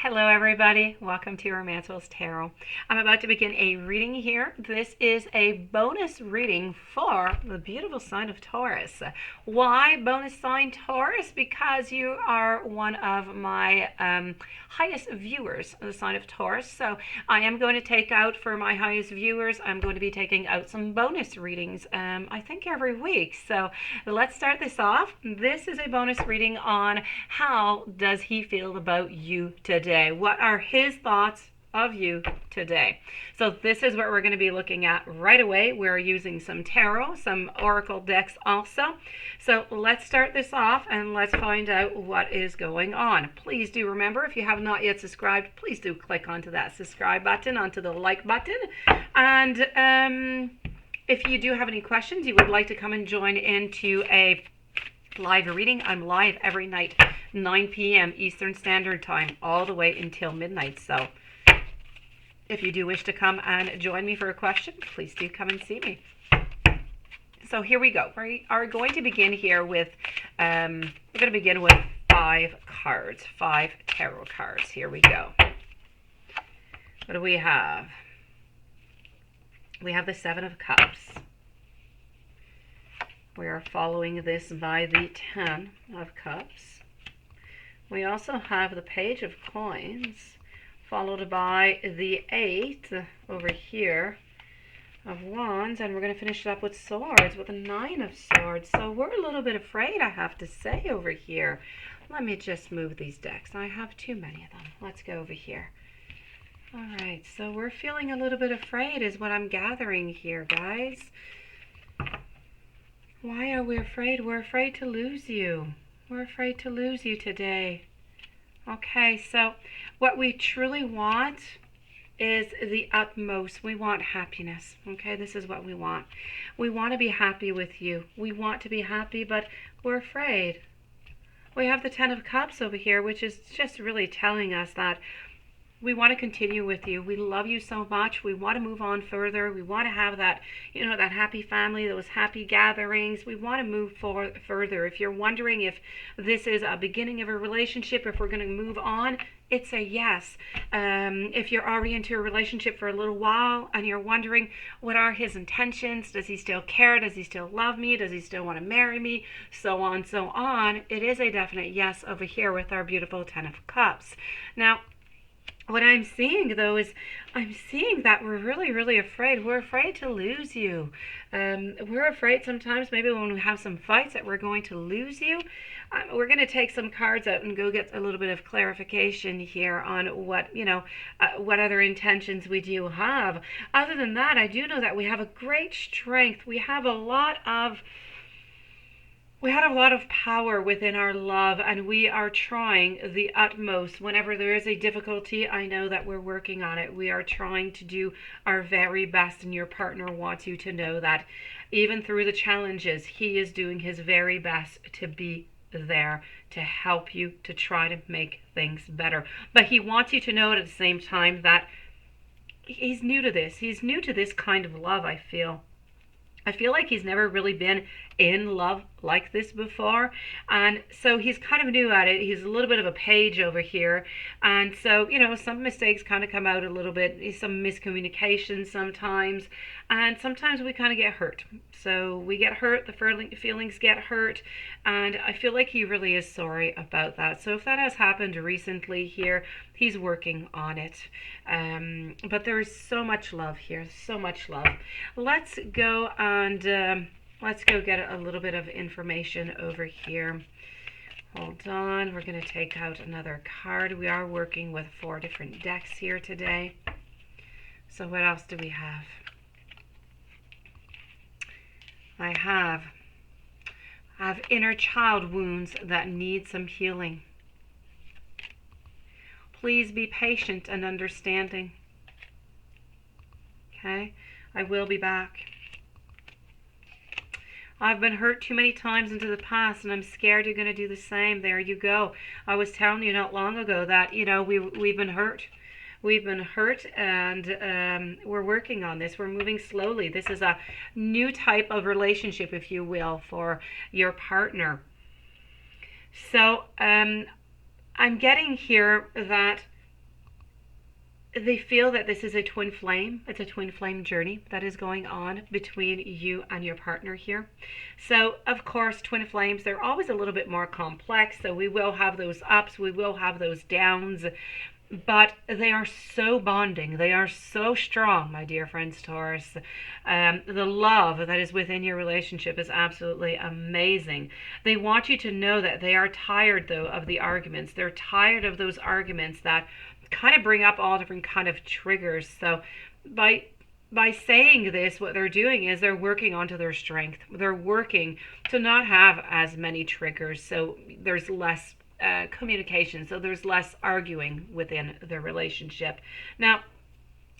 Hello everybody, welcome to Romancel's Tarot. I'm about to begin a reading here. This is a bonus reading for the beautiful sign of Taurus. Why bonus sign Taurus? Because you are one of my highest viewers of the sign of Taurus. So I am going to take out for my highest viewers, I'm going to be taking out some bonus readings, I think every week. So let's start this off. This is a bonus reading on how does he feel about you today. What are his thoughts of you today? So this is what we're going to be looking at right away. We're using some tarot, some oracle decks also. So let's start this off and let's find out what is going on. Please do remember, if you have not yet subscribed, please do click onto that subscribe button, onto the like button. And if you do have any questions, you would like to come and join into a live reading, I'm live every night, 9 p.m. Eastern Standard Time, all the way until midnight. So if you do wish to come and join me for a question, please do come and see me. So here we go. We are going to begin here with, we're going to begin with 5 cards, 5 tarot cards. Here we go. What do we have? We have the 7 of Cups. We are following this by the 10 of Cups. We also have the Page of Coins, followed by the 8 over here of Wands, and we're going to finish it up with Swords, with the 9 of Swords. So we're a little bit afraid, I have to say, over here. Let me just move these decks. I have too many of them. Let's go over here. All right, so we're feeling a little bit afraid is what I'm gathering here, guys. Why are we afraid? We're afraid to lose you. We're afraid to lose you today. Okay, so what we truly want is the utmost. We want happiness. Okay, this is what we want. We want to be happy with you. We want to be happy, but we're afraid. We have the 10 of Cups over here, which is just really telling us that we want to continue with you. We love you so much. We want to move on further. We want to have that, that happy family, those happy gatherings. We want to move further. If you're wondering if this is a beginning of a relationship, if we're going to move on, it's a yes. If you're already into a relationship for a little while and you're wondering, what are his intentions? Does he still care? Does he still love me? Does he still want to marry me? So on, so on. It is a definite yes over here with our beautiful 10 of Cups. Now, what I'm seeing, though, is I'm seeing that we're really, really afraid. We're afraid to lose you. We're afraid sometimes, maybe when we have some fights, that we're going to lose you. We're going to take some cards out and go get a little bit of clarification here on what, what other intentions we do have. Other than that, I do know that we have a great strength. We have a lot of power within our love, and we are trying the utmost. Whenever there is a difficulty, I know that we're working on it. We are trying to do our very best, and your partner wants you to know that even through the challenges, he is doing his very best to be there to help you, to try to make things better. But he wants you to know at the same time that he's new to this. He's new to this kind of love, I feel. I feel like he's never really been in love like this before, and so he's kind of new at it. He's a little bit of a page over here, and so some mistakes kind of come out a little bit, some miscommunication sometimes, and sometimes we kind of get hurt. So we get hurt, the feelings get hurt, and I feel like he really is sorry about that. So if that has happened recently here, he's working on it. But there is so much love here, so much love. Let's go and let's go get a little bit of information over here. Hold on, we're going to take out another card. We are working with 4 different decks here today. So what else do we have? I have inner child wounds that need some healing. Please be patient and understanding. Okay, I will be back. I've been hurt too many times into the past, and I'm scared you're going to do the same. There you go. I was telling you not long ago that, we've been hurt. We've been hurt, and we're working on this. We're moving slowly. This is a new type of relationship, if you will, for your partner. So I'm getting here that they feel that this is a twin flame. It's a twin flame journey that is going on between you and your partner here. So, of course, twin flames, they're always a little bit more complex. So we will have those ups, we will have those downs, but they are so bonding. They are so strong, my dear friends, Taurus. The love that is within your relationship is absolutely amazing. They want you to know that they are tired, though, of the arguments. They're tired of those arguments that kind of bring up all different kind of triggers. So by saying this, what they're doing is they're working onto their strength. They're working to not have as many triggers, so there's less communication, so there's less arguing within the relationship. Now,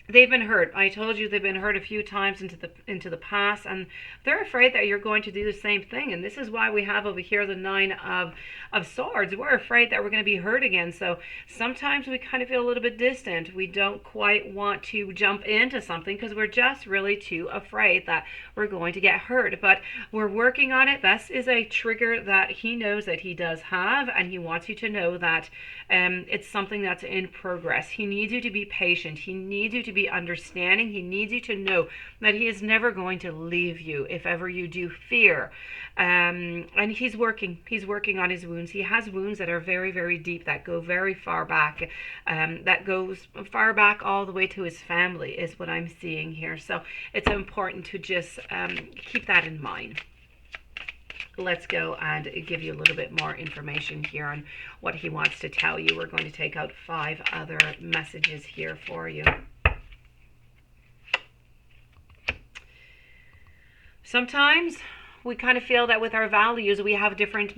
they've been hurt. I told you they've been hurt a few times into the past, and they're afraid that you're going to do the same thing. And this is why we have over here the Nine of Swords. We're afraid that we're going to be hurt again. So sometimes we kind of feel a little bit distant. We don't quite want to jump into something because we're just really too afraid that we're going to get hurt. But we're working on it. This is a trigger that he knows that he does have, and he wants you to know that it's something that's in progress. He needs you to be patient. He needs you to be understanding. He needs you to know that he is never going to leave you if ever you do fear. And he's working on his wounds. He has wounds that are very, very deep, that go very far back, that goes far back all the way to his family is what I'm seeing here. So it's important to just keep that in mind. Let's go and give you a little bit more information here on what he wants to tell you. We're going to take out 5 other messages here for you. Sometimes we kind of feel that with our values we have different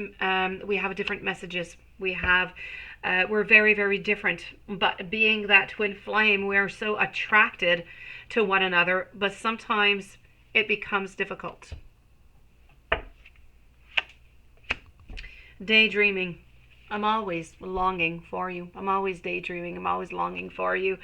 messages. We're very, very different, but being that twin flame, we're so attracted to one another, but sometimes it becomes difficult. Daydreaming. I'm always longing for you. I'm always daydreaming. I'm always longing for you.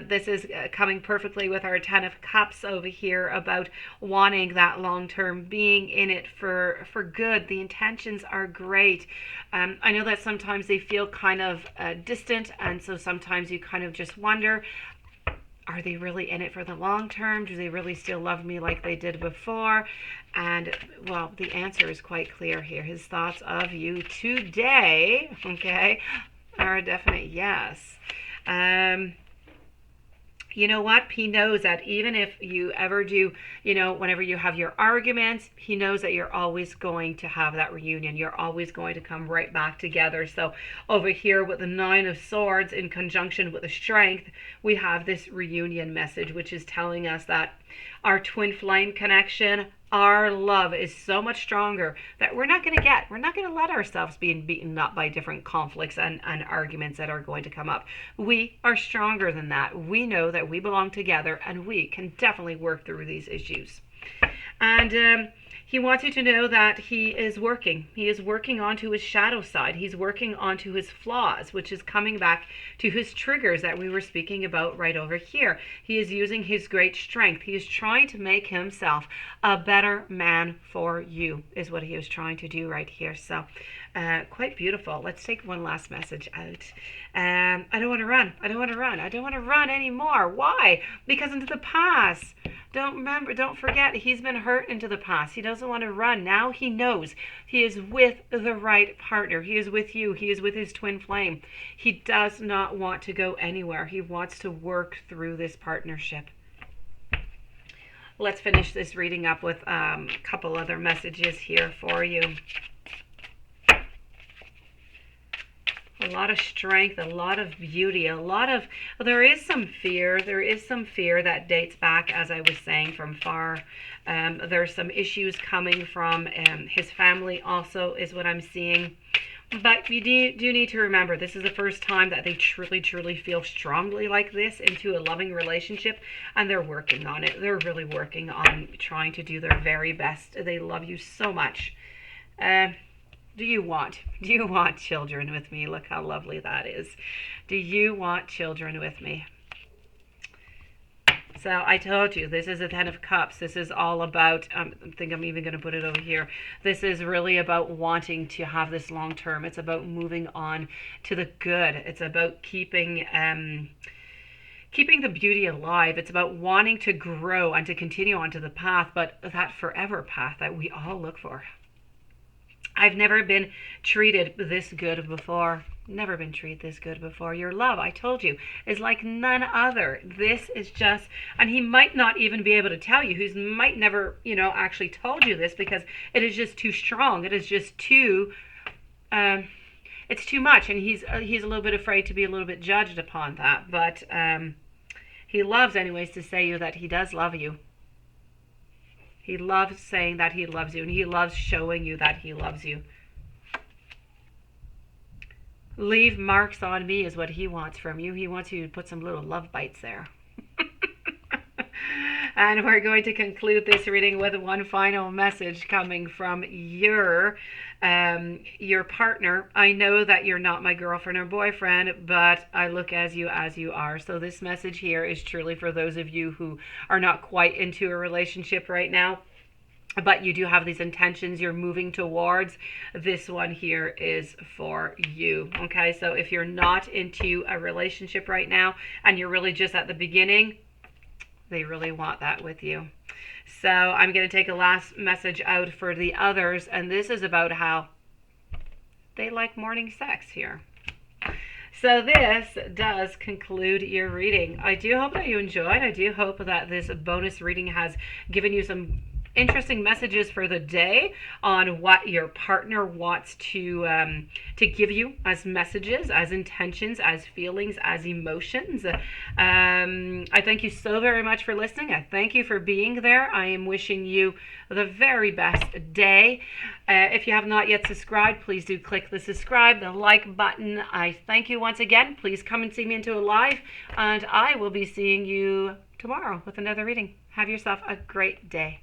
This is coming perfectly with our 10 of Cups over here about wanting that long-term, being in it for good. The intentions are great. I know that sometimes they feel kind of distant, and so sometimes you kind of just wonder, are they really in it for the long term? Do they really still love me like they did before? And, well, the answer is quite clear here. His thoughts of you today, okay, are a definite yes. You know what? He knows that even if you ever do, whenever you have your arguments, he knows that you're always going to have that reunion. You're always going to come right back together. So over here with the 9 of Swords in conjunction with the Strength, we have this reunion message, which is telling us that our twin flame connection, our love is so much stronger that we're not going to let ourselves be beaten up by different conflicts and arguments that are going to come up. We are stronger than that. We know that we belong together, and we can definitely work through these issues. And he wants you to know that he is working. He is working onto his shadow side. He's working onto his flaws, which is coming back to his triggers that we were speaking about right over here. He is using his great strength. He is trying to make himself a better man for you, is what he is trying to do right here. So quite beautiful. Let's take one last message out. I don't want to run. I don't want to run. I don't want to run anymore. Why? Because into the past. Don't forget, he's been hurt into the past. He doesn't want to run. Now he knows he is with the right partner. He is with you. He is with his twin flame. He does not want to go anywhere. He wants to work through this partnership. Let's finish this reading up with a couple other messages here for you. A lot of strength, a lot of beauty, there is some fear. There is some fear that dates back, as I was saying, from far. There's some issues coming from his family also, is what I'm seeing. But you do need to remember, this is the first time that they truly, truly feel strongly like this into a loving relationship, and they're working on it. They're really working on trying to do their very best. They love you so much. Do you want children with me? Look how lovely that is. Do you want children with me? So I told you, this is a 10 of Cups. This is all about, I think I'm even going to put it over here. This is really about wanting to have this long term. It's about moving on to the good. It's about keeping keeping the beauty alive. It's about wanting to grow and to continue onto the path, but that forever path that we all look for. I've never been treated this good before. Never been treated this good before. Your love, I told you, is like none other. This is just, and he might not even be able to tell you. He might never, actually told you this because it is just too strong. It is just too, it's too much, and he's a little bit afraid to be a little bit judged upon that. But he loves, anyways, to say you that he does love you. He loves saying that he loves you, and he loves showing you that he loves you. Leave marks on me is what he wants from you. He wants you to put some little love bites there. And we're going to conclude this reading with one final message coming from your partner. I know that you're not my girlfriend or boyfriend, but I look as you are. So this message here is truly for those of you who are not quite into a relationship right now, but you do have these intentions you're moving towards. This one here is for you. Okay, so if you're not into a relationship right now and you're really just at the beginning, they really want that with you. So I'm going to take a last message out for the others, and this is about how they like morning sex here. So this does conclude your reading. I do hope that you enjoyed. I do hope that this bonus reading has given you some interesting messages for the day on what your partner wants to give you as messages, as intentions, as feelings, as emotions. I thank you so very much for listening. I thank you for being there. I am wishing you the very best day. If you have not yet subscribed, please do click the subscribe, the like button. I thank you once again. Please come and see me into a live, and I will be seeing you tomorrow with another reading. Have yourself a great day.